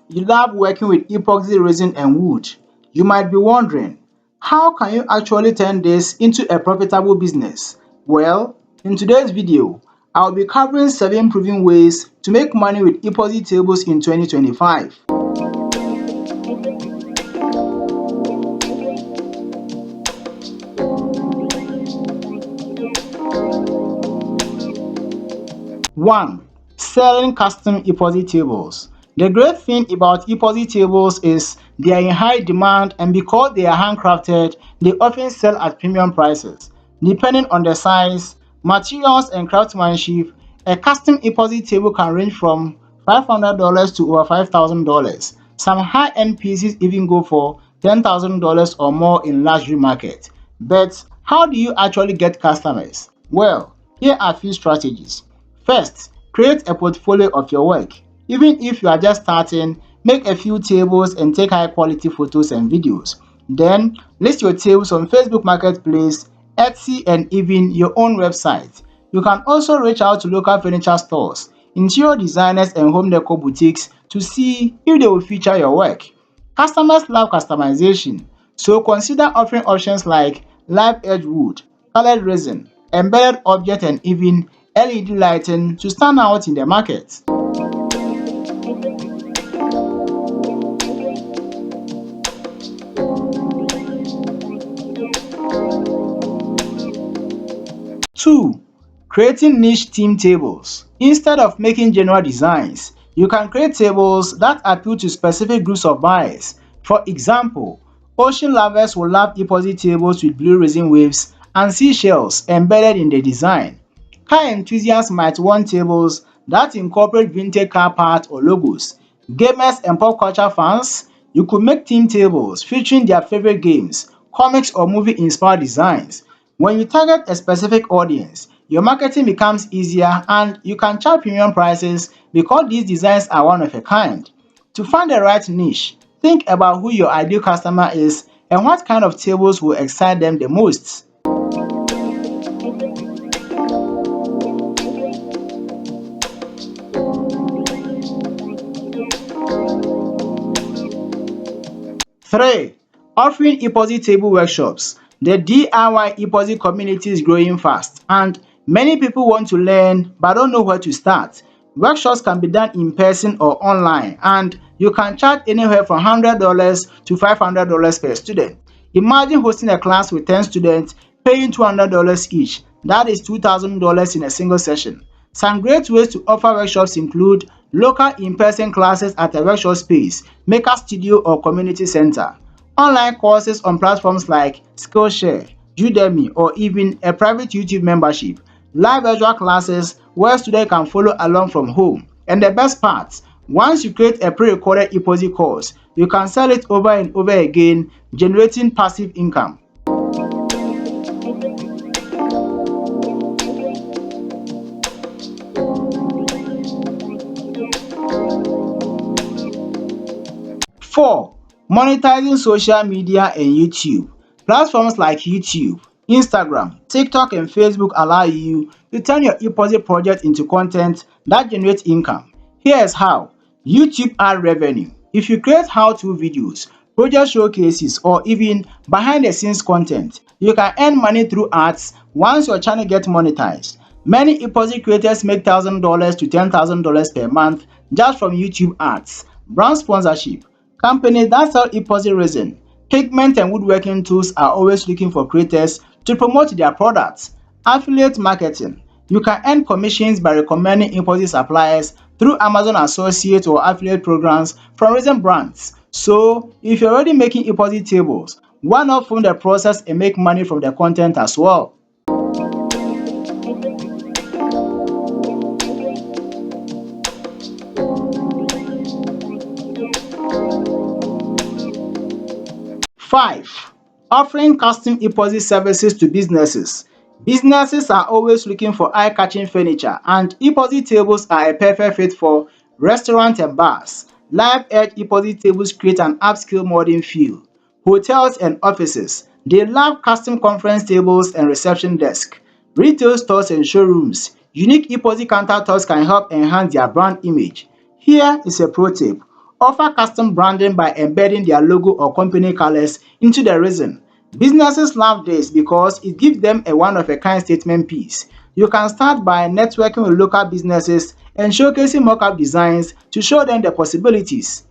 you love working with epoxy resin and wood. You might be wondering, how can you actually turn this into a profitable business? Well, in today's video, I'll be covering 7 proven ways to make money with epoxy tables in 2025. 1. Selling custom epoxy tables. The great thing about epoxy tables is they are in high demand, and because they are handcrafted, they often sell at premium prices. Depending on the size, materials and craftsmanship, a custom epoxy table can range from $500 to over $5,000. Some high-end pieces even go for $10,000 or more in luxury market. But how do you actually get customers? Well, here are a few strategies. First, create a portfolio of your work. Even if you are just starting, make a few tables and take high quality photos and videos. Then, list your tables on Facebook Marketplace, Etsy, and even your own website. You can also reach out to local furniture stores, interior designers, and home decor boutiques to see if they will feature your work. Customers love customization, so consider offering options like live edge wood, colored resin, embedded object, and even LED lighting to stand out in the market. 2. Creating niche theme tables. Instead of making general designs, you can create tables that appeal to specific groups of buyers. For example, ocean lovers will love epoxy tables with blue resin waves and seashells embedded in the design. Car enthusiasts might want tables that incorporate vintage car parts or logos. Gamers and pop culture fans, you could make theme tables featuring their favorite games, comics, or movie-inspired designs. When you target a specific audience, your marketing becomes easier and you can charge premium prices because these designs are one of a kind. To find the right niche, think about who your ideal customer is and what kind of tables will excite them the most. 3. Offering epoxy table workshops. The DIY epoxy community is growing fast, and many people want to learn but don't know where to start. Workshops can be done in person or online, and you can charge anywhere from $100 to $500 per student. Imagine hosting a class with 10 students, paying $200 each. That is $2,000 in a single session. Some great ways to offer workshops include local in-person classes at a workshop space, maker studio, or community center. Online courses on platforms like Skillshare, Udemy, or even a private YouTube membership. Live virtual classes where students can follow along from home. And the best part, once you create a pre-recorded epoxy course, you can sell it over and over again, generating passive income. 4. Monetizing social media and YouTube. Platforms like YouTube, Instagram, TikTok, and Facebook allow you to turn your epoxy project into content that generates income. Here is how. YouTube ad revenue. If you create how-to videos, project showcases, or even behind-the-scenes content, you can earn money through ads once your channel gets monetized. Many epoxy creators make $1,000 to $10,000 per month just from YouTube ads. Brand sponsorship. Companies that sell epoxy resin, pigment, and woodworking tools are always looking for creators to promote their products. Affiliate marketing. You can earn commissions by recommending epoxy suppliers through Amazon Associate or affiliate programs from resin brands. So, if you're already making epoxy tables, why not fund the process and make money from the content as well? 5. Offering custom epoxy services to businesses. Businesses are always looking for eye-catching furniture, and epoxy tables are a perfect fit for restaurants and bars. Live edge epoxy tables create an upscale modern feel. Hotels and offices, they love custom conference tables and reception desks. Retail stores and showrooms, unique epoxy countertops can help enhance their brand image. Here is a pro tip. Offer custom branding by embedding their logo or company colors into the resin. Businesses love this because it gives them a one-of-a-kind statement piece. You can start by networking with local businesses and showcasing mock-up designs to show them the possibilities.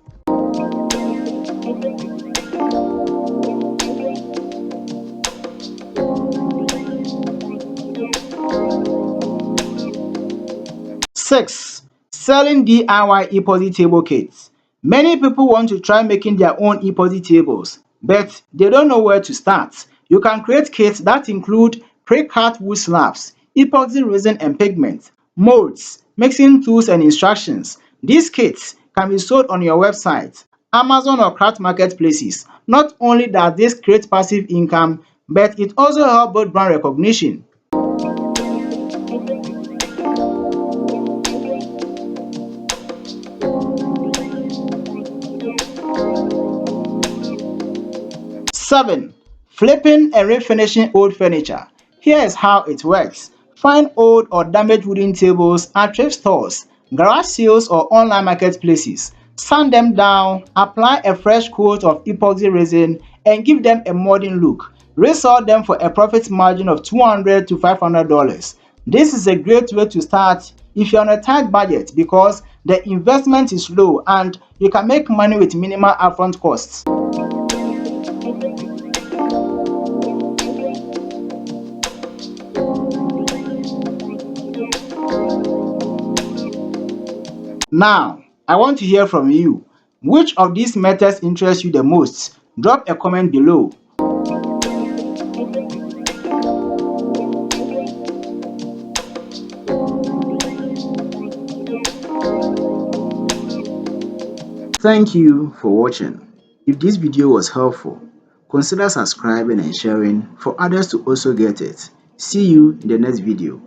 6. Selling DIY epoxy table kits. Many people want to try making their own epoxy tables, but they don't know where to start. You can create kits that include pre-cut wood slabs, epoxy resin and pigment, molds, mixing tools and instructions. These kits can be sold on your website, Amazon or craft marketplaces. Not only does this create passive income, but it also helps build brand recognition. 7. Flipping and refinishing old furniture. Here is how it works. Find old or damaged wooden tables at thrift stores, garage sales or online marketplaces. Sand them down, apply a fresh coat of epoxy resin and give them a modern look. Resell them for a profit margin of $200 to $500. This is a great way to start if you're on a tight budget because the investment is low and you can make money with minimal upfront costs. Now, I want to hear from you. Which of these methods interests you the most? Drop a comment below. Thank you for watching. If this video was helpful, consider subscribing and sharing for others to also get it. See you in the next video.